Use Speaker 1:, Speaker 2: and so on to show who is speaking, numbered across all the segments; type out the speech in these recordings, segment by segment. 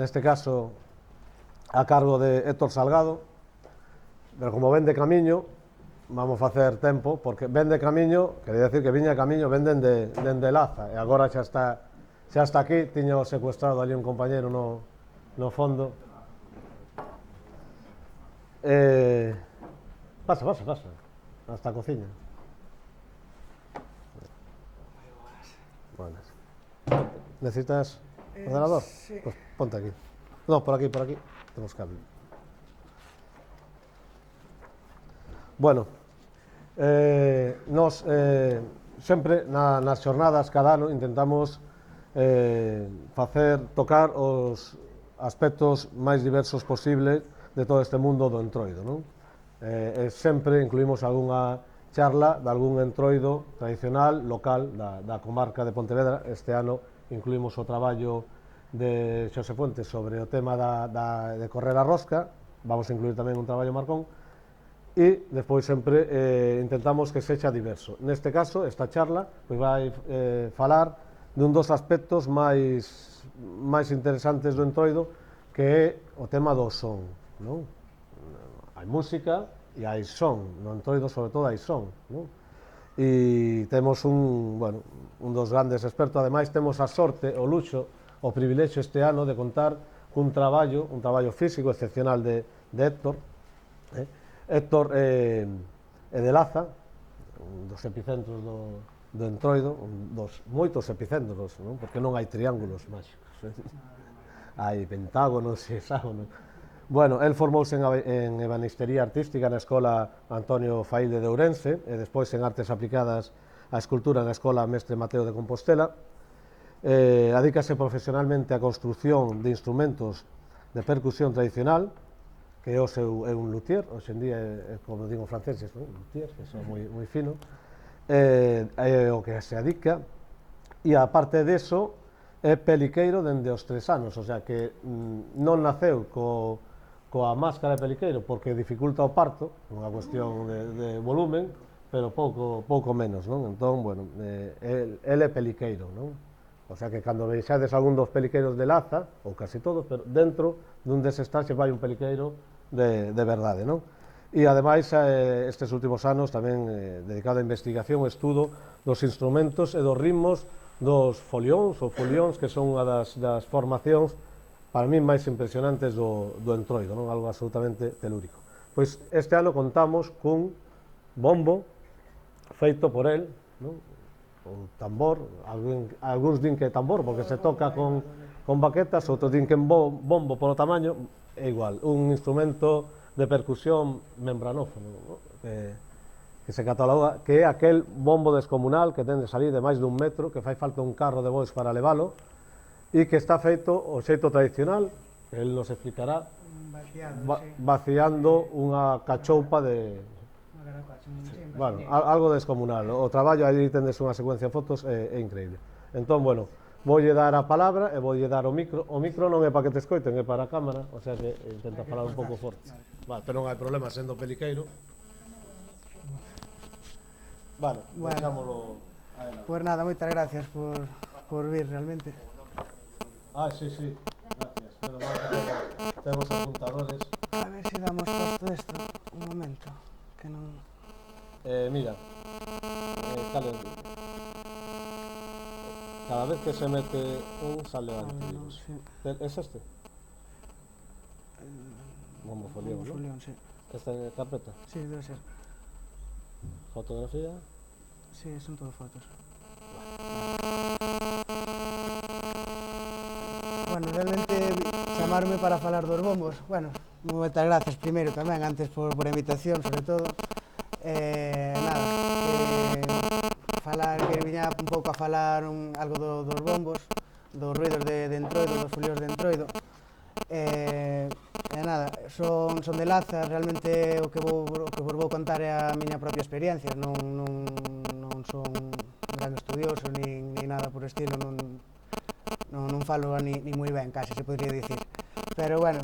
Speaker 1: Neste caso a cargo de Héctor Salgado, pero como ven de camiño vamos facer tempo, porque ven de camiño, quería decir que viña de camiño, venden dende Laza, e agora xa está aquí, tiño secuestrado ali un compañero no fondo. Pasa, hasta a cociña. Buenas. Necesitas ordenador?
Speaker 2: Sí.
Speaker 1: Pues ponte aquí. No, por aquí, temos cable. Bueno, nos sempre nas xornadas cada ano intentamos tocar os aspectos máis diversos posibles de todo este mundo do entroido, non? Sempre incluímos algunha charla de algún entroido tradicional local da comarca de Pontevedra. Este ano incluímos o traballo de Xosé Fuentes sobre o tema de correr a rosca. Vamos a incluir tamén un traballo Marcón, e despois sempre intentamos que sexa diverso. Neste caso, esta charla vai falar dun dos aspectos máis interesantes do entroido, que é o tema do son, non? Hai música e hai son, no entroido sobre todo hai son, non? E temos un dos grandes expertos, ademais temos a sorte, o luxo, o privilexio este ano de contar cun traballo físico excepcional de Héctor. Héctor é de Laza, un dos epicentros do entroido, un dos moitos epicentros, non? Porque non hai triángulos máxicos, hai pentágonos e hexágonos. Bueno, el formouse en ebanistería artística na Escola Antonio Faílde de Ourense, e despois en artes aplicadas á escultura na Escola Mestre Mateo de Compostela. Adícase profesionalmente á construción de instrumentos de percusión tradicional, que é un luthier, hoxe en día é como digo franceses, luthier, que son moi fino, é o que se adica, e aparte deso é peliqueiro dende os 3 anos, o sea que non naceu coa máscara de peliqueiro porque dificulta o parto, unha cuestión de volumen, pero pouco menos, non? Entón, bueno, el é peliqueiro, non? O sea que cando veixades algún dos peliqueiros de Laza, ou casi todos, pero dentro dun deses traxes vai un peliqueiro de verdade, non? E ademais estes últimos anos tamén dedicado á investigación e estudo dos instrumentos e dos ritmos dos folións ou folións, que son unha das formacións para mí máis impresionantes do entroido, non? Algo absolutamente telúrico. Pois este ano contamos cun bombo feito por el, non? O tambor, algúns din que é tambor porque se toca con baquetas, outros din que é bombo polo tamaño, é igual, un instrumento de percusión membranófono, que se cataloga que é aquel bombo descomunal que ten de salir de máis dun metro, que fai falta un carro de bois para levalo, e que está feito o xeito tradicional, que el nos explicará, vaciando unha cachoupa de... Bueno, algo descomunal. O traballo, aí tendes unha secuencia de fotos, é increíble. Entón, bueno, voulle dar a palabra e voulle dar o micro. O micro non é para que te escoiten, é para a cámara, o sea que intenta falar un pouco forte. Vale, pero non hai problema sendo peliqueiro. Vale, deixámolo a ela.
Speaker 2: Pues nada, moitas gracias por vir realmente.
Speaker 1: Sí, gracias. Pero temos apuntadores.
Speaker 2: A ver se damos pasto desto, un momento, que non...
Speaker 1: Mira, cada vez que se mete un sale o antivirus.
Speaker 2: Sí.
Speaker 1: ¿Es este? Bombo folión, ¿no?
Speaker 2: Folión, sí.
Speaker 1: ¿Esta carpeta?
Speaker 2: Sí, debe ser.
Speaker 1: ¿Fotografía?
Speaker 2: Sí, son todo fotos. Bueno, realmente chamarme para falar dos bombos. Bueno, moitas gracias primeiro tamén, antes por a invitación, sobre todo. Nada, que viña un pouco a falar algo dos bombos, dos ruidos de entroido, dos folios de entroido. Nada, son de Laza, realmente o que vos vou contar é a miña propia experiencia, non son un gran estudioso ni nada por estilo, non falo ni moi ben, case se podría dicir. Pero bueno,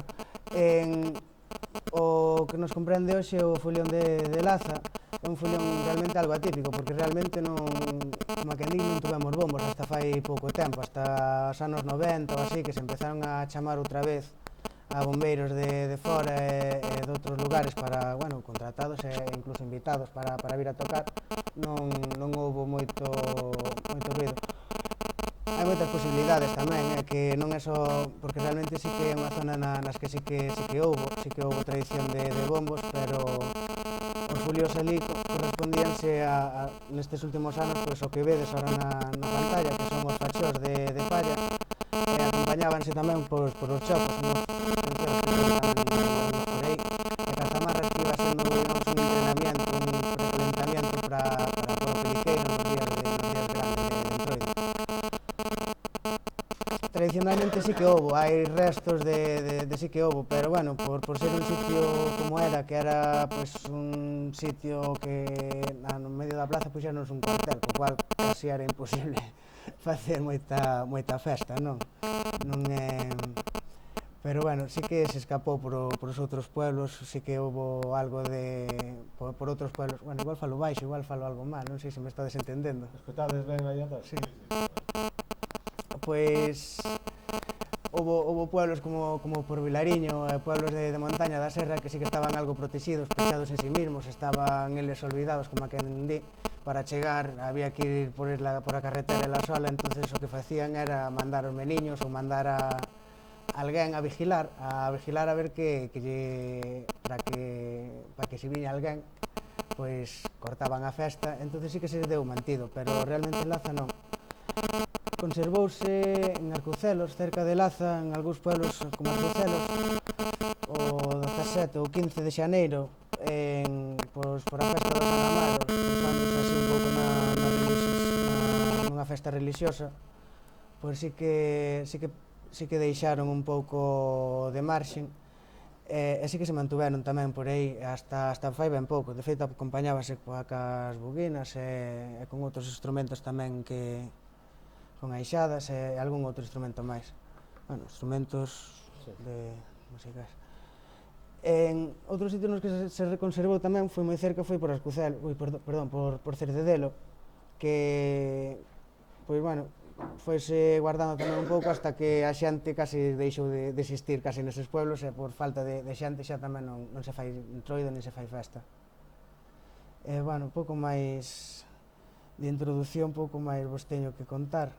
Speaker 2: o que nos comprende hoxe o folión de Laza é un folión realmente algo atípico, porque realmente non, como a quen di, non tuvemos bombos hasta fai pouco tempo, hasta os anos 90 ou así, que se empezaron a chamar outra vez a bombeiros de fora e de outros lugares para, bueno, contratados e incluso invitados para vir a tocar. Non houbo moito ruido. Hai moitas posibilidades tamén, que non é só, porque realmente sí que é unha zona nas que sí que houbo tradición de bombos, pero os folios ali correspondíanse nestes últimos anos, pois o que vedes ahora na pantalla, que son os fachós de palla, e acompañábanse tamén por os chopos, unhos funciones que están por aí, e que a zamarra que iba sendo, digamos, un entrenamiento, un precalentamiento para o peliqueiro nos días grandes de entroido. Tradicionalmente sí que houbo, hai restos de sí que houbo, pero bueno, por ser un sitio como era, que era pues un sitio que no medio da plaza puxeronse un cuartel, co cual casi era imposible facer moita festa, non é... Pero bueno, sí que se escapou por os outros pueblos, sí que houbo algo de... por outros pueblos, bueno, igual falo baixo, igual falo algo mal, non sei se me estades entendendo.
Speaker 1: Escutades ben aí atrás?
Speaker 2: Sí. Pois houbo pueblos como por Vilariño, pueblos de montaña da serra que sí que estaban algo protegidos, pechados en sí mismos, estaban eles olvidados, como a quen di. Para chegar había que ir por a carretera la sola, entonces o que facían era mandar os meniños ou mandar a alguén a vigilar a ver para que se viña alguén, pois cortaban a festa, entonces sí que se deu mantido, pero realmente en Laza non. Conservouse en Arcucelos, cerca de Laza, en algúns pueblos como Arcucelos, o 17 ou 15 de xaneiro, por a festa dos Anamaros, pensándose así un pouco nunha festa religiosa, pois sí que deixaron un pouco de marxen, e sí que se mantuveron tamén por aí hasta fai ben pouco. De feito, acompañábase cas buguinas e con outros instrumentos tamén que con aixadas e algún outro instrumento máis. Bueno, instrumentos de músicas. En outros sitios nos que se reconservou tamén foi moi cerca, foi por Arcucel, por Cerdedelo, que, pois, bueno, foise guardando tamén un pouco hasta que a xente casi deixou de existir casi neses pueblos e por falta de xente xa tamén non se fai entroido nin se fai festa. E, bueno, un pouco máis de introducción, un pouco máis vos teño que contar.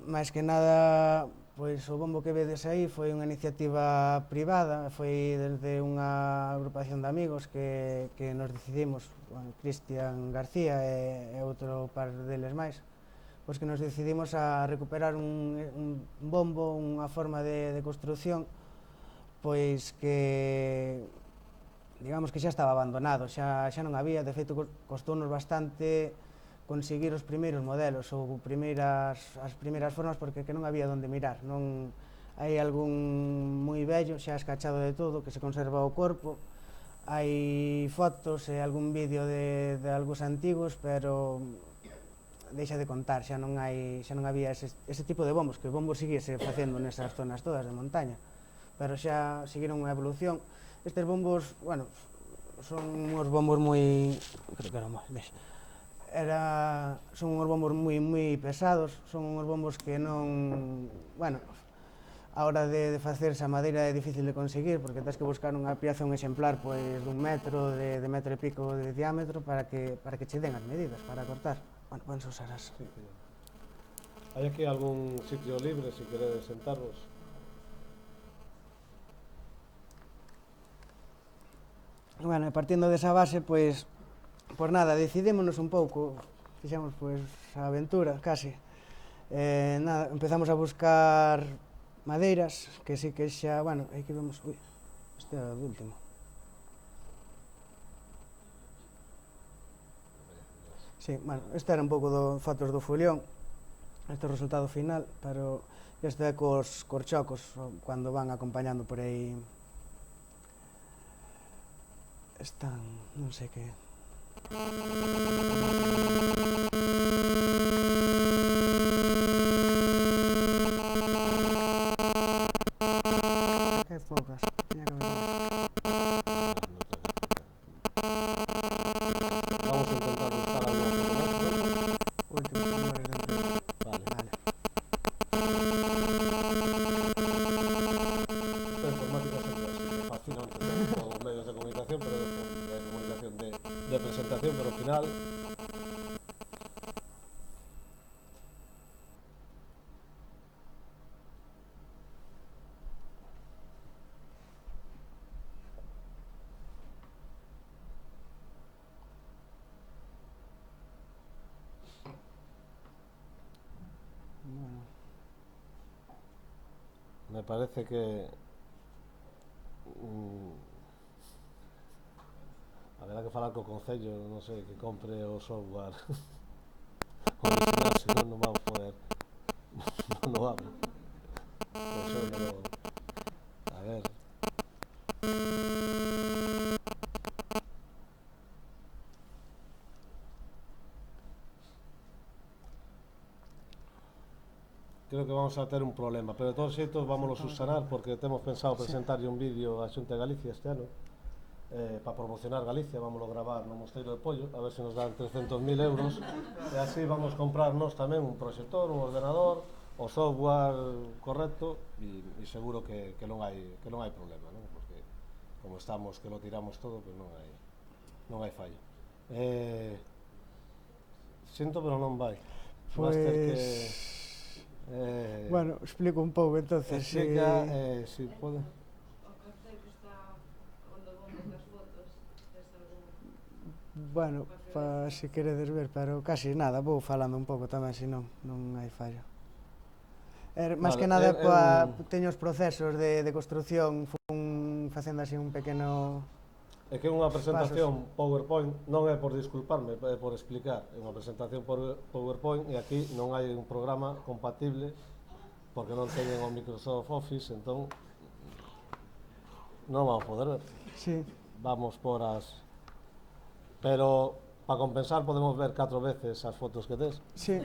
Speaker 2: Máis que nada, pois o bombo que vedes aí foi unha iniciativa privada, foi desde unha agrupación de amigos que nos decidimos, Cristian García e outro par deles máis, pois que nos decidimos a recuperar un bombo, unha forma de construcción, pois que, digamos que xa estaba abandonado, xa non había, de feito costounos bastante conseguir os primeiros modelos ou as primeiras formas, porque que non había onde mirar. Non hai algún moi vello, xa escachado de todo, que se conserva o corpo, hai fotos e algún vídeo de algúns antigos, pero deixa de contar, xa non había ese tipo de bombos, que o bombo seguise facendo nesas zonas todas de montaña, pero xa seguiron unha evolución. Estes bombos, bueno, son uns bombos moi... creo que era máis, ves? Son uns bombos moi pesados, son uns bombos que non... bueno, a hora de facerse a madeira é difícil de conseguir, porque tens que buscar unha pieza, un exemplar dun metro, de metro e pico de diámetro, para que che den as medidas para cortar. Bueno, vanse usar as...
Speaker 1: Hai aquí algún sitio libre, se queredes sentarvos?
Speaker 2: Bueno, partindo desa base, pois, por nada, decidímonos un pouco, fixemos, pois, a aventura, casi. Nada, empezamos a buscar madeiras, que sí que xa, bueno, aquí vemos, ui, este é o último. Sí, bueno, este era un pouco fotos do folión, este é o resultado final, pero este é cos corchocos, cando van acompañando por aí, están, non sei que... Que poucas, tiña que ver.
Speaker 1: Vamos a intentar buscar alguna foto más, ¿no?
Speaker 2: Últimos rumores de entrevista.
Speaker 1: Vale.
Speaker 2: Vale.
Speaker 1: Esta informática sempre es fascinante, ¿no? Os medios de comunicación, pero de comunicación de presentación, pero al final
Speaker 2: Bueno,
Speaker 1: me parece que haberá que falar co Concello, non sei, que compre o software original, senón non vamos poder non vamos. Eso no, a ver. Creo que vamos a ter un problema, pero de todos xeitos vámonos subsanar porque temos pensado presentarlle un vídeo á Xunta de Galicia este ano para promocionar Galicia, vámoslo gravar no Mosteiro de Pollo, a ver se nos dan 300.000 euros e así vamos comprarnos tamén un proxector, un ordenador, o software correcto e seguro que non hai problema, non? Porque como estamos que lo tiramos todo, pues non hai fallo. Sinto, pero non vai. Vas ter que
Speaker 2: bueno, explico un pouco entonces.
Speaker 1: explica, si pode.
Speaker 3: O cartel que está onde bombo das fotos, tes algún...
Speaker 2: Bueno, se queredes ver, pero casi nada, vou falando un pouco tamén, senón non hai fallo. Máis
Speaker 1: Vale,
Speaker 2: que nada, teño os procesos de construcción, fun facendo así un pequeno...
Speaker 1: É que unha presentación PowerPoint non é por disculparme, é por explicar. É unha presentación por PowerPoint e aquí non hai un programa compatible porque non teñen o Microsoft Office, entón non vamos poder ver.
Speaker 2: Sí.
Speaker 1: Vamos por as... Pero para compensar podemos ver 4 veces as fotos que tes.
Speaker 2: Sí.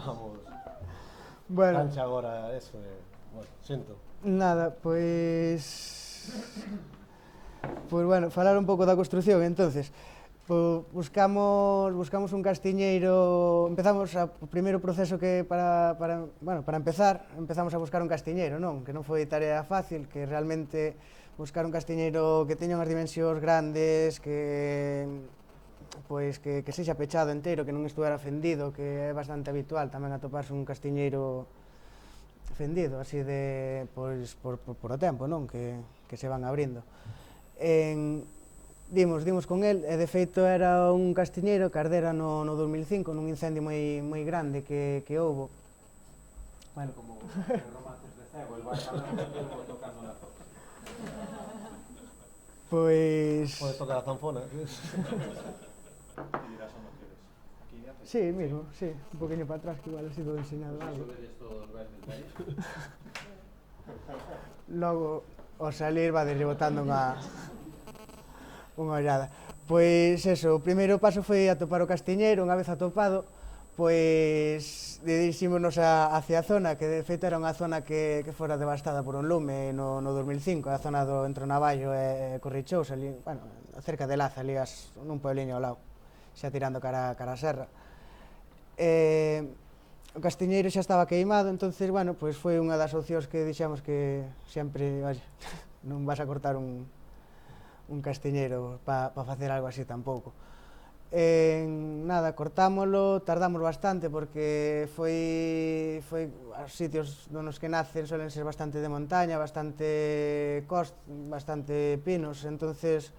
Speaker 1: Vamos.
Speaker 2: Bueno,
Speaker 1: Cancha agora eso, bueno, sinto.
Speaker 2: nada, pois bueno, falar un pouco da construción, entonces, buscamos un castiñeiro, empezamos o primeiro proceso que para empezar, empezamos a buscar un castiñeiro, non? Que non foi tarea fácil, que realmente buscar un castiñeiro que teña unhas dimensións grandes, que sexa pechado enteiro, que non estuera fendido, que é bastante habitual tamén atoparse un castiñeiro fendido, así de, pois, por o tempo, non? Que se van abrindo. Dimos con el, e de feito era un castiñeiro que ardera no 2005 nun incendio moi grande que houbo.
Speaker 4: Bueno, como romances de cego, el vai falando tocando na foto.
Speaker 2: Pois...
Speaker 1: Podes tocar a zanfona.
Speaker 4: E dirás onde queres. Aquí de hace.
Speaker 2: Sí, mismo, sí, un poquinho para atrás, que igual ha sido enseñado algo.
Speaker 4: Eso vedes todos os veces de aí.
Speaker 2: Logo, ao salir, va rebotando unha ollada. Pois eso, o primeiro paso foi atopar o castiñeiro. Unha vez atopado, pois dirixímonos hacia a zona, que de feito era unha zona que fora devastada por un lume no 2005, a zona do Entro Navallo e Corrichous, ali, bueno, cerca de Laza, ali nun puebliño ao lado, xa tirando cara a serra. O castiñeiro xa estaba queimado, entonces, bueno, pois foi unha das opcións que dixemos que sempre, oye, non vas a cortar un castiñeiro para facer algo así tampouco. Nada, cortámolo, tardamos bastante porque foi os sitios nos que nacen suelen ser bastante de montaña, bastante pinos, entonces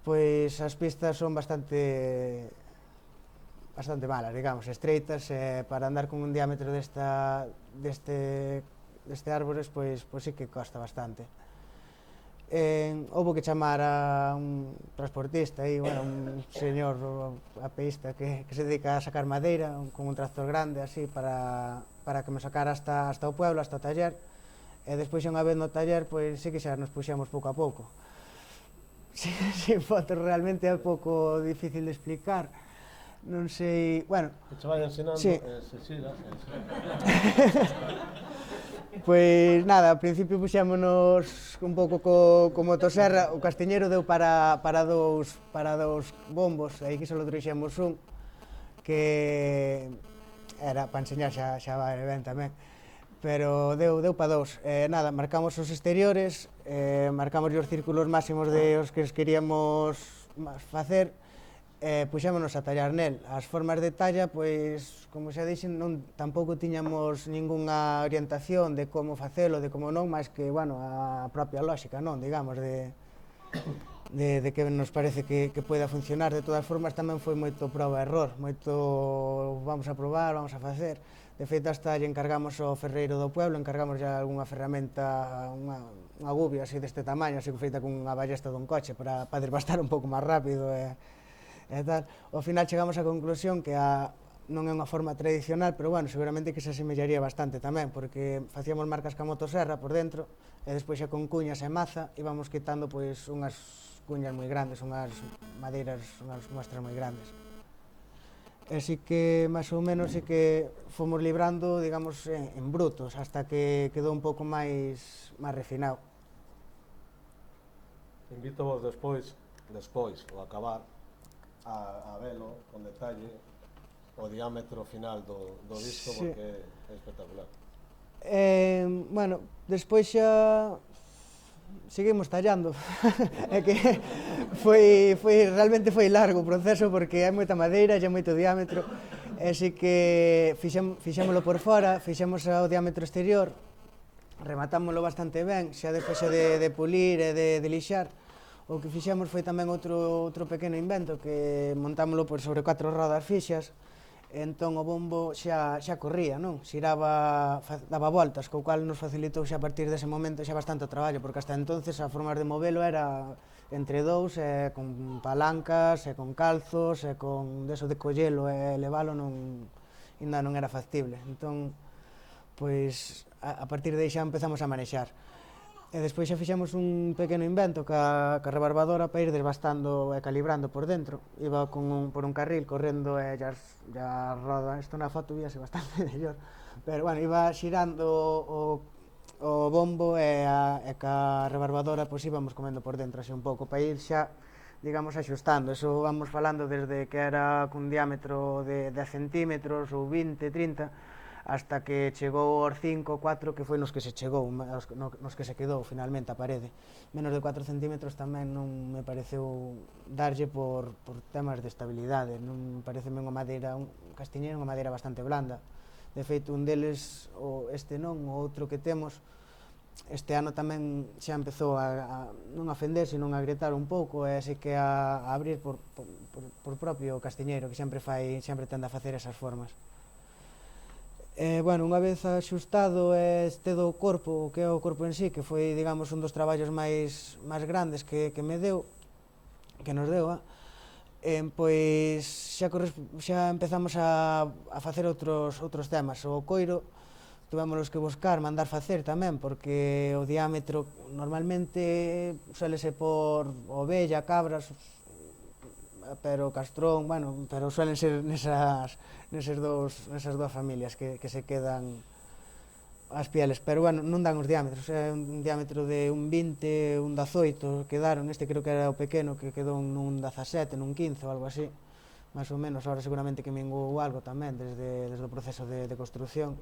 Speaker 2: pois as pistas son bastante malas, digamos, estreitas, para andar con un diámetro deste deste árbores, pois sí que costa bastante. Houbo que chamar a un transportista e, bueno, un señor apeísta que se dedica a sacar madeira con un tractor grande así para que me sacara hasta o pueblo, hasta o taller, e despois unha vez no taller, pois sí que xa nos puxemos pouco a pouco. Sin fotos realmente é un pouco difícil de explicar, non sei, bueno...
Speaker 1: Que che vai ensinando,
Speaker 2: sí.
Speaker 1: se xiras,
Speaker 2: Pois nada, ao principio puxémonos un pouco co motosserra, o castiñeiro deu para dous bombos, aí que só trouxemos un, que era para enseñar, xa vai ben tamén, pero deu para dous. Nada, marcamos os exteriores, marcamos os círculos máximos de os que queríamos facer, puxémonos a tallar nel. As formas de talla, pois, como xa dixen, tampouco tiñamos ningunha orientación de como facelo, de como non, máis que, bueno, a propia lógica, non, digamos, de que nos parece que poida funcionar. De todas formas, tamén foi moito prova e error, moito vamos a probar, vamos a facer. De feito, hasta lle encargamos ao ferreiro do pueblo, encargamos ya algunha ferramenta, unha gubia así deste tamaño, así feita cunha ballesta dun coche, para desbastar un pouco máis rápido e tal. Ao final chegamos á conclusión que non é unha forma tradicional, pero bueno, seguramente que se asemellaría bastante tamén, porque facíamos marcas ca motosserra por dentro, e despois xa con cuñas e maza íbamos quitando pois unhas cuñas moi grandes, unhas madeiras, unhas muestras moi grandes. E si que, máis ou menos, si que fomos librando, digamos, en brutos, hasta que quedou un pouco máis refinado.
Speaker 1: Invito vos despois, ao acabar, a velo con detalle o diámetro final do disco,
Speaker 2: sí,
Speaker 1: porque é espectacular.
Speaker 2: Bueno, despois xa seguimos tallando. É que realmente foi largo o proceso, porque hai moita madeira e hai moito diámetro, e si que fixémolo por fora, fixemos o diámetro exterior, rematámoslo bastante ben, xa despois de pulir e de lixar. O que fixemos foi tamén outro pequeno invento, que montámoslo por sobre 4 rodas fixas, entón o bombo xa corría, non? Xiraba, daba voltas, co cual nos facilitou xa a partir dese momento xa bastante o traballo, porque hasta entonces a forma de movelo era entre dous, con palancas, con calzos, con deso de collelo e levalo ainda non era factible. Entón, pois, a partir de aí xa empezamos a manexar. E despois xa fixemos un pequeno invento ca rebarbadora para ir desbastando e calibrando por dentro. Iba por un carril correndo e ya roda, isto na foto víase bastante mellor, pero bueno, iba xirando o bombo e ca rebarbadora pois íbamos comendo por dentro así un pouco para ir xa, digamos, axustando. Eso vamos falando desde que era cun diámetro de 10 centímetros ou 20, 30, hasta que chegou aos 5, 4, que foi nos que se chegou, nos que se quedou finalmente a parede. Menos de 4 centímetros tamén non me pareceu darlle por temas de estabilidade. Non pareceme unha madeira, un castiñeiro, unha madeira bastante blanda. De feito, un deles, este non, o outro que temos, este ano tamén xa empezou a non a fender, sino a grietar un pouco, e así que a abrir por propio castiñeiro, que sempre tende a facer esas formas. Bueno, unha vez axustado este do corpo, que é o corpo en sí, que foi, digamos, un dos traballos máis grandes que nos deu, pois xa empezamos a facer outros temas. O coiro tuvémonos que buscar, mandar facer tamén, porque o diámetro normalmente suélese por ovella, cabras, pero castrón, bueno, pero suelen ser nesas dúas familias que se quedan as pieles, pero bueno, non dan os diámetros, é un diámetro de un 20, un 18 quedaron, este creo que era o pequeno, que quedou nun 17, nun 15 ou algo así, máis ou menos. Ahora seguramente que mingou algo tamén desde o proceso de construcción.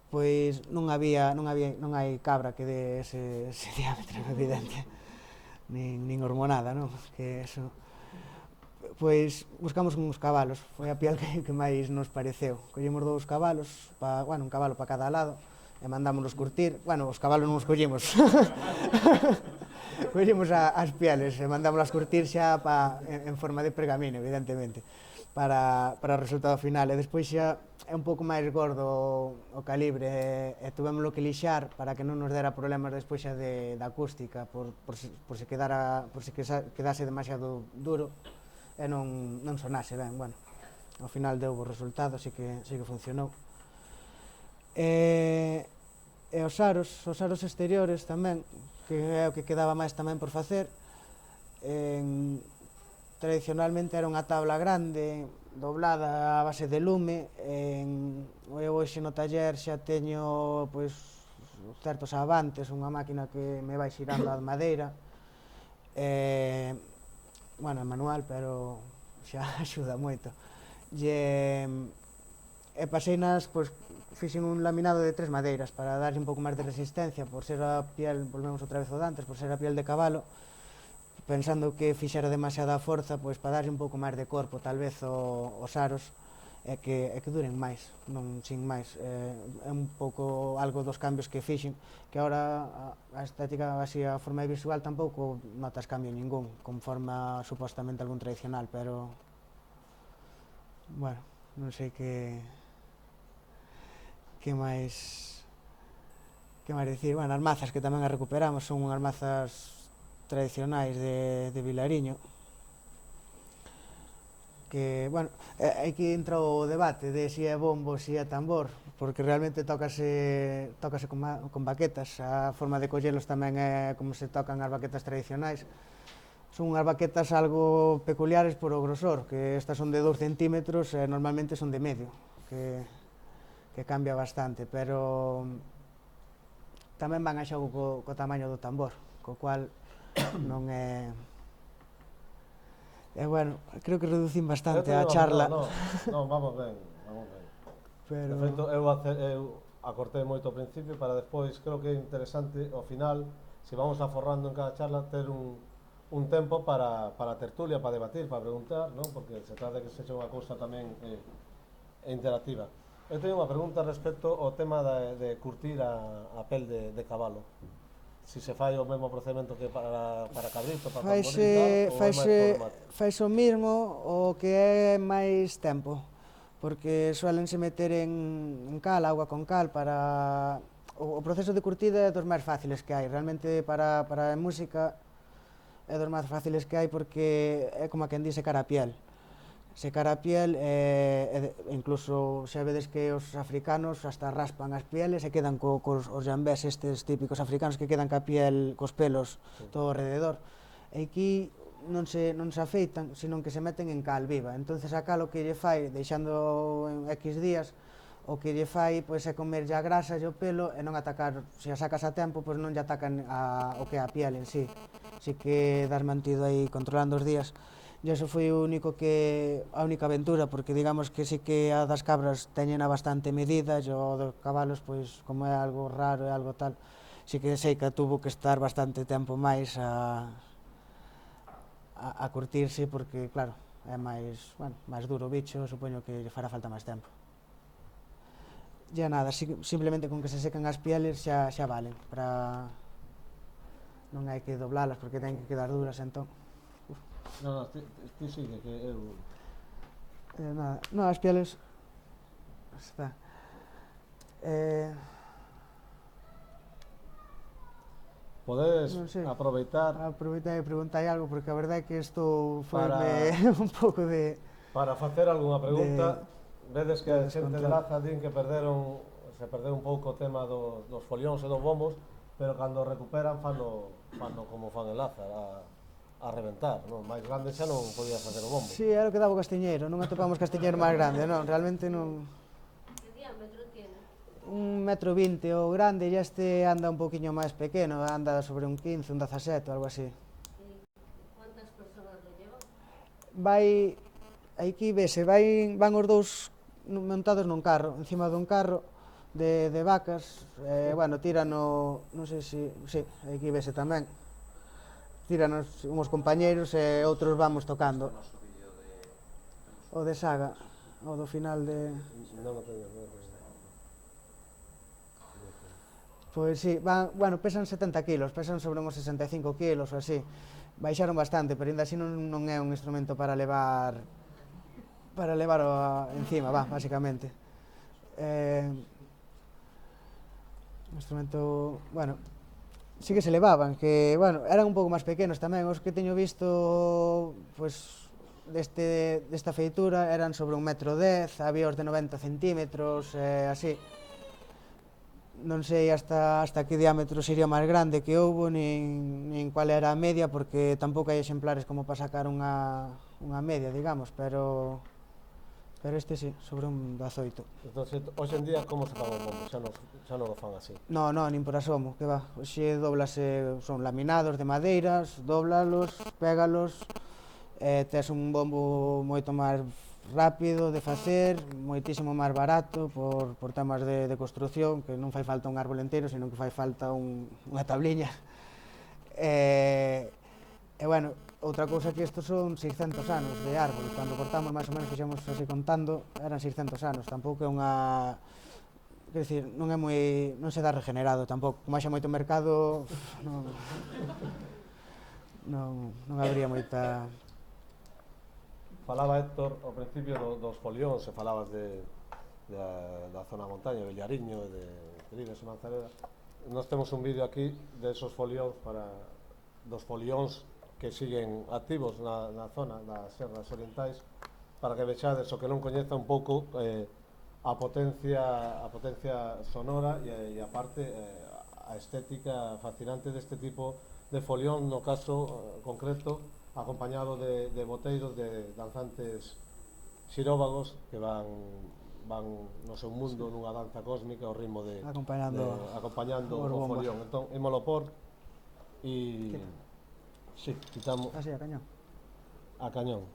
Speaker 2: Pois non hai cabra que dé ese diámetro, evidente, nin hormonada, non? Que eso... Pois buscamos uns cabalos, foi a piel que máis nos pareceu. Collemos 2 cabalos, un cabalo para cada lado, e mandámonos curtir. Bueno, os cabalos non os collimos. Collimos as pieles e mandámolas curtir xa en forma de pergamino, evidentemente. para o resultado final. E despois xa é un pouco máis gordo o calibre e tuvémoslo que lixar para que non nos dera problemas despois xa da acústica por se quedase demasiado duro e non sonase ben. Bueno, ao final deu o resultado, así que funcionou. E os aros exteriores tamén, que é o que quedaba máis tamén por facer. Tradicionalmente era unha tabla grande, doblada a base de lume. Eu hoxe no taller xa teño pois certos avantes, unha máquina que me vai xirando a madeira. Bueno, é manual, pero xa axuda moito. E paseinas, pois, fixen un laminado de 3 madeiras para darlle un pouco máis de resistencia, por ser a piel, volvemos outra vez ao de antes, por ser a piel de cabalo, pensando que fixera demasiada forza, pois para darlle un pouco máis de corpo, tal vez os aros, e que duren máis, non sin máis. É un pouco algo dos cambios que fixen, que agora a estética, así, a forma visual tampouco notas cambio ningún, conforme a supostamente algún tradicional, pero bueno, non sei que máis dicir. Bueno, as mazas que tamén as recuperamos son unhas mazas tradicionais de Vilariño, que, bueno, aquí entra o debate de si é bombo, si é tambor, porque realmente tócase con baquetas. A forma de collelos tamén é como se tocan as baquetas tradicionais. Son unhas baquetas algo peculiares por o grosor, que estas son de 2 centímetros e normalmente son de medio, que cambia bastante, pero tamén van a xogo co tamaño do tambor, co cual non é... E bueno, creo que reducín bastante a charla.
Speaker 1: Non, vamos ben.
Speaker 2: Pero...
Speaker 1: De feito, eu acortei moito ao principio para despois, creo que é interesante, ao final, se vamos aforrando en cada charla, ter un tempo para tertulia, para debatir, para preguntar, non? Porque se trata de que sexa unha cousa tamén interactiva. Eu teño unha pregunta respecto ao tema de curtir a pel de cabalo. Si se fai o mesmo procedimento que para cabrito, para tamboril e tal, ou é máis problemático?
Speaker 2: Faise o mismo, o que é máis tempo, porque suélense meter en cal, agua con cal, para... O proceso de curtida é dos máis fáciles que hai, realmente para a música é dos máis fáciles que hai, porque é como a quen di secar a piel. Secar a piel, incluso xa vedes que os africanos hasta raspan as pieles e quedan cos jambés estes típicos africanos que quedan ca piel, cos pelos todo alrededor. E aquí non se afeitan, senón que se meten en cal viva. Entonces a cal o que lle fai, deixando en X días, o que lle fai pois é comerlle a grasa e o pelo e non atacar. Se a sacas a tempo, pois non lle atacan o que é a piel en sí. Así que das mantido aí controlando os días. E iso foi a única aventura, porque digamos que sí que a das cabras teñen a bastante medida, e o dos cabalos, pois, como é algo raro e algo tal, sí que sei que tuvo que estar bastante tempo máis a curtirse, porque, claro, é máis duro o bicho, supoño que lle fará falta máis tempo. E nada, simplemente con que se secan as pieles xa valen, non hai que doblalas porque ten que quedar duras, entón.
Speaker 1: Non, ti sigue, que eu...
Speaker 2: Nada, non, as pieles... Está.
Speaker 1: Podedes
Speaker 2: non sei.
Speaker 1: aproveitar
Speaker 2: E preguntar algo, porque a verdade é que isto foi un pouco de...
Speaker 1: para facer algunha pregunta. Vedes que a xente de
Speaker 2: descontrol.
Speaker 1: Laza din que se perdeu un pouco o tema dos folións e dos bombos, pero cando recuperan fano como fan en Laza, a reventar, non? Máis grande xa non podía facer o bombo.
Speaker 2: Si, era o que daba o castiñeiro, non atopamos castiñeiro máis grande, non, realmente non...
Speaker 3: Que diámetro tiene?
Speaker 2: 1,20 m o grande, e este anda un poquinho máis pequeno, anda sobre un 15, un 17 ou algo así.
Speaker 3: ¿Cuántas personas le llevan?
Speaker 2: Vai, aquí vese, van os dous montados nun carro, encima dun carro de vacas, bueno, tírano, non sei se, sí, aquí vese tamén, tíranos unhos compañeiros e outros vamos tocando. O de Saga, o do final de...
Speaker 1: Non o teño.
Speaker 2: Pois sí, bueno, pesan 70 kilos, pesan sobre uns 65 kilos ou así. Baixaron bastante, pero ainda así non é un instrumento para levar para levar encima, básicamente. Un instrumento, bueno, sí que se levaban, que, bueno, eran un pouco máis pequenos tamén, os que teño visto, pois, desta feitura eran sobre 1,10 m, había os de 90 centímetros, así. Non sei hasta que diámetro sería máis grande que houbo, nin cual era a media, porque tampouco hai exemplares como para sacar unha media, digamos, pero este sí, sobre un 18.
Speaker 1: Entón, hoxe en día, como se fan os bombos? Xa non o fan así.
Speaker 2: No, nin por asomo, que va. Hoxe doblase, son laminados de madeiras, doblalos, pégalos, tes un bombo moito máis rápido de facer, moitísimo máis barato por temas de construcción, que non fai falta un árbol inteiro, senón que fai falta unha tabliña. E bueno, outra cousa que estos son 600 anos de árbol, cando cortamos máis ou menos, fixemos así contando, eran 600 anos, tampouco é unha... Quer dicir, non se dá regenerado tampouco, como haxa moito mercado, non habría moita...
Speaker 1: Falaba Héctor ao principio dos folións, e falabas da zona montaña, de Villariño, de Trives e Manzaneda. Nós temos un vídeo aquí de esos folións dos folións que siguen activos na zona das serras orientais, para que vexades o que non coñeza un pouco a potencia sonora e aparte a estética fascinante deste tipo de folión, no caso concreto acompañado de boteiros de danzantes xiróvagos que van no seu mundo nunha danza cósmica ao ritmo acompañando o folión. Entón, ímolo por e sí, quitamos
Speaker 2: así, a cañón.
Speaker 1: A cañón.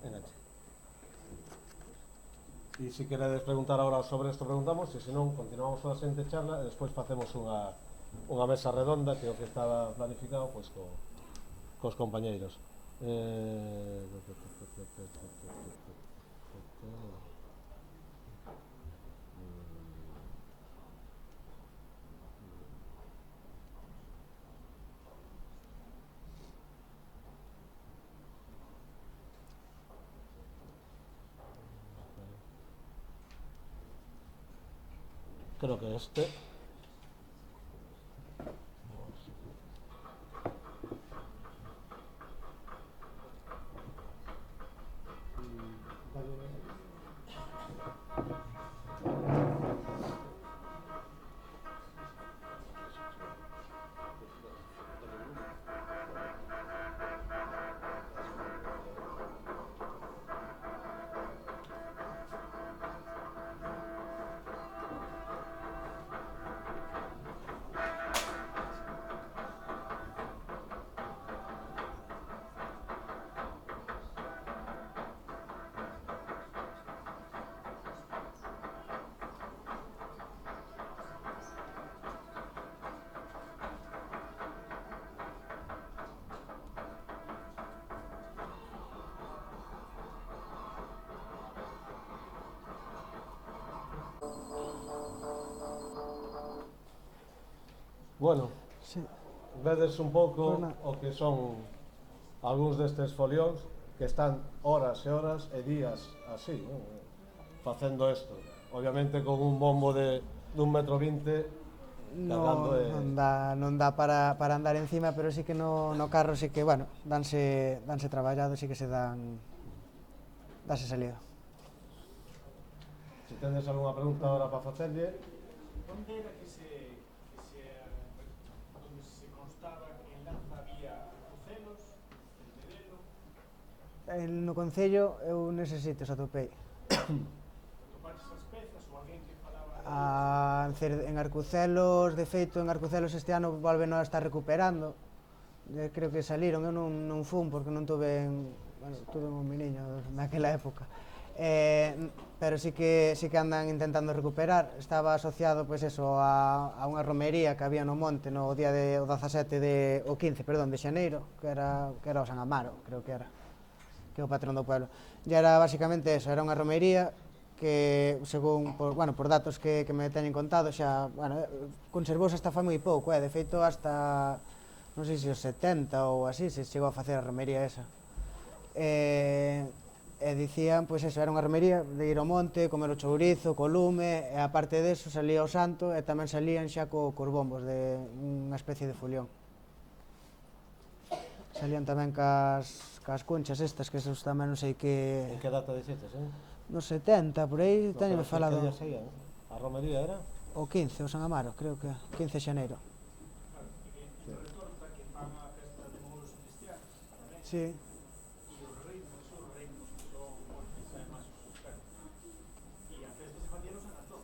Speaker 1: Enganche. E se queredes preguntar agora sobre isto preguntamos, e se non, continuamos a seguinte charla e despois facemos unha mesa redonda, que é o que estaba planificado pois cos compañeiros. Creo que este. Bueno,
Speaker 2: Sí.
Speaker 1: vedes un pouco
Speaker 2: Bueno.
Speaker 1: o que son algúns destes folións que están horas e horas e días así, non? Facendo isto. Obviamente con un bombo de 1,20 m cargando
Speaker 2: Non dá para andar encima, pero sí que no carro sí que, bueno, danse traballado, sí que dase salida.
Speaker 1: Se tendes algunha pregunta agora para facerlle.
Speaker 5: Onde era que donde se constaba que en Lanza había arcocelos, Centedelo?
Speaker 2: No Concello eu neses sitios atopei.
Speaker 5: Atopaches as pezas ou alguén que falaba
Speaker 2: En Arcucelos, de feito, en Arcucelos este ano volven a estar recuperando. Creo que saliron, eu non fun porque non tuve un meniño naquela época. Pero sí que andan intentando recuperar. Estaba asociado pois eso a unha romería que había no monte no día o 15, de xaneiro, que era o San Amaro, creo que era, que é o patrón do pueblo. E era basicamente eso, era unha romería que según por datos que me teñen contado xa, conservouse hasta fai moi pouco, de feito hasta non sei se os 70 ou así se chegou a facer a romería esa. E dicían, pois eso, era unha romería de ir ao monte, comer o chourizo, co lume, e aparte deso salía o santo e tamén salían xa cos bombos de unha especie de folión. Salían tamén cas conchas estas, que esos tamén non sei que...
Speaker 1: En que data dixetes,
Speaker 2: Nos 70, por aí teño falado.
Speaker 1: Que día saía, A romería era?
Speaker 2: O 15, o San Amaro, creo que 15 de xaneiro.
Speaker 5: E retorta que fan a festa de moros cristianos tamén.
Speaker 2: Sí.
Speaker 5: E os ritmos que son moitos máis expertos. E a festa se facía no San Antón,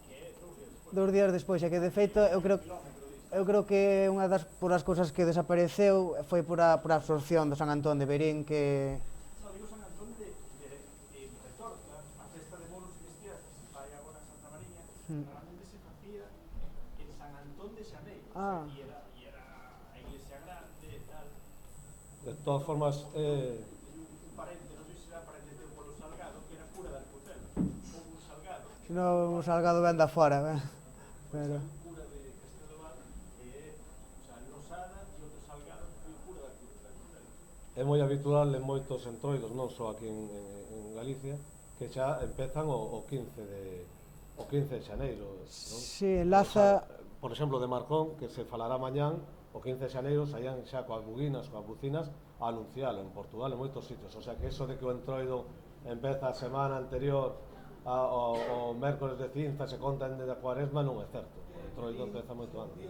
Speaker 5: que é 2 días despois.
Speaker 2: 2 días despois, é que de feito eu creo que unha das cousas que desapareceu foi por a absorción do San Antón de Verín, que...
Speaker 5: No, digo San Antón de Retorta, a festa de moros cristianos que se fai agora en Santa Mariña, realmente se facía en San Antón de Xaneiro, e era a iglesia grande e tal.
Speaker 1: De todas formas,
Speaker 5: Un parente, non sei se era parente teu polo Salgado, que era cura de Alpucelo, ou un Salgado,
Speaker 2: Se non o Salgado ven da fora, pero...
Speaker 5: cura de Casteloval, que é Losada, e outro Salgado que foi cura de Alpucelo.
Speaker 1: é moi habitual en moitos entroidos, non só aquí en Galicia, que xa empezan o 15 de xaneiro, non?
Speaker 2: Sí, enlaza...
Speaker 1: Por exemplo, de Marcón, que se falará mañán, o 15 de xaneiro saían xa coas buguinas, coas bucinas, a anuncialo en Portugal, en moitos sitios. O sea que eso de que o entroido empeza a semana anterior o mércores de cinza, se conta en de Cuaresma, non é certo. O entroido empeza moito antes.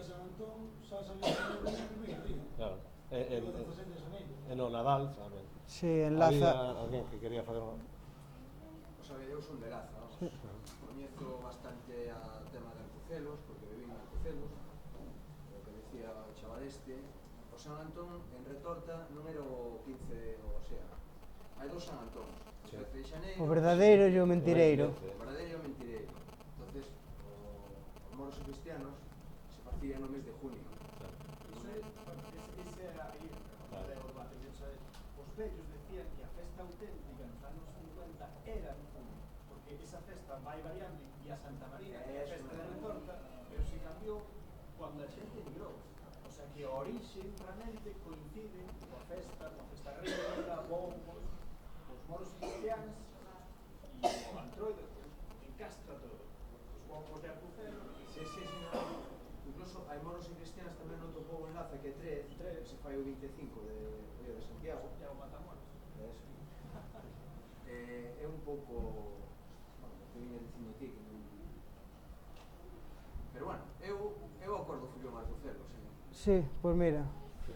Speaker 1: Claro. E no Nadal tamén.
Speaker 2: Sí, enlaza...
Speaker 1: Había alguén que quería facer unha...
Speaker 6: O sea, eu son de Laza, coñezo bastante a tema de Alpucelos, porque vivín en Alpucelos, o que decía o chaval este. O San Antón en Retorta non era o 15, o sea, hai dos San Antón, o 13 de xaneiro,
Speaker 2: O verdadeiro e o mentireiro.
Speaker 6: o verdadeiro e o mentireiro. Entonces, os moros e cristianos se facían no mes de junio.
Speaker 5: Ese era aí o debate. Os vellos decían que a festa auténtica nos anos 50 era en junio, porque esa festa vai variando e a Santa María é a festa de Retorta, pero se cambiou cando a xente migrou. O sea que a orixe realmente coincide coa festa rica, bombos, os moros cristianos e o antroido encastra todo. Os bombos de Alpucelo.
Speaker 6: Sí, incluso hai moros e cristianos tamén no topou en Laza, que é 3, se fai o 25 de Río de Santiago.
Speaker 5: Ya o Matamoros.
Speaker 6: É un pouco, que viña dicindo aquí, que non... Pero bueno, eu acordo fui o Alpucelo,
Speaker 2: Sí, pois mira,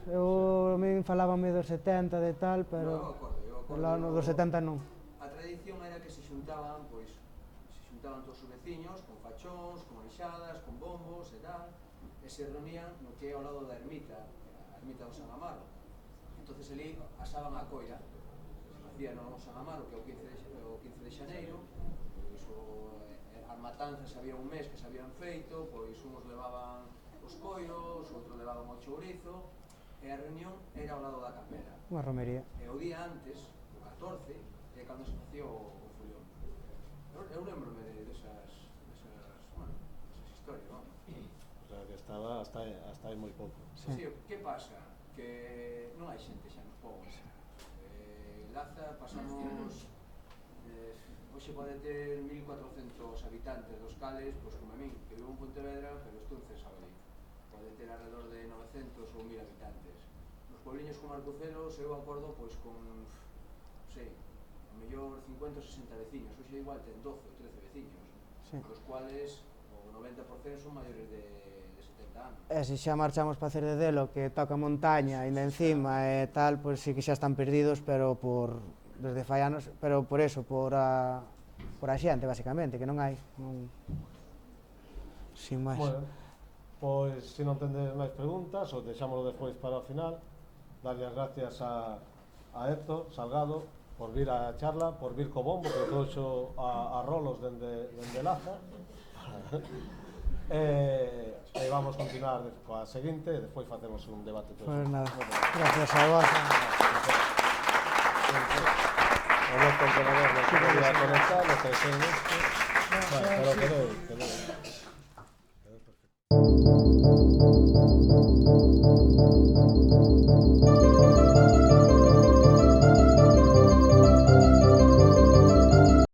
Speaker 2: a min falábame dos 70 de tal, pero...
Speaker 6: Eu acordo.
Speaker 2: Lá no dos 70 non.
Speaker 6: A tradición era que se xuntaban todos os veciños, con fachóns, con orixadas, con bombos e tal, e se reunían no que é ao lado da ermita, a ermita do San Amaro. Entonces ali asaban a coira, se facía no San Amaro, que é o 15 de xaneiro, pois as matanzas había un mes que se habían feito, pois uns levaban os coiros, outros levaban o chourizo, e a reunión era ao lado da capela.
Speaker 2: Unha romería.
Speaker 6: E o día antes, o 14, é cando se facía o folión. Eu lembro-me desas historias, non?
Speaker 1: O sea que estaba hasta hai moi pouco.
Speaker 6: Sí, que pasa? Que non hai xente xa nos pobos. Laza pasamos... hoxe pode ter 1400 habitantes, dos cales, pois como a min, que vivo en Pontevedra, pero estou en Cesabelí. Pode ter alrededor de 900 ou 1000 habitantes. Nos puebliños como Alpucelos, eu acordo pois con, non sei, a mellor 50 ou 60 veciños. Hoxe igual ten 12 ou 13 veciños, dos cuales o 90% son maiores de 70 anos.
Speaker 2: E se xa marchamos para Cerdedelo, que toca montaña, ainda encima e tal, pois sí que xa están perdidos, pero desde fai anos, pero por eso, por a xente, basicamente, que non hai, sin máis.
Speaker 1: Bueno, pois, se non tendes máis preguntas, o deixámoslo despois para o final. Darlle as gracias a Héctor Salgado por vir á charla, por vir co bombo, que trouxo a rolos dende Laza. E vamos continuar coa seguinte, e despois facemos un debate.
Speaker 2: Pois nada, gracias a vos.
Speaker 1: O noso ordenador non se podía conectar, lo que sei isto. Vale, pero quedou. Quedou perfecto.